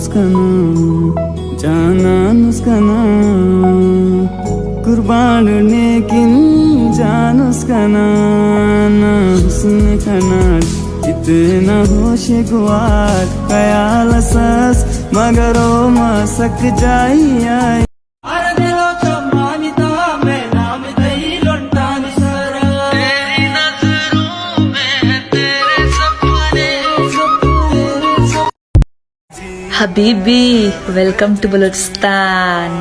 उसका नाम, जाना उसका नाम, कुर्बान लेकिन जान उसका नाम। ना हुस्न खाना कितना होश गुआर, ख्याल सस मगर ओ मसक जाई आई। Habibi, welcome to Baluchistan.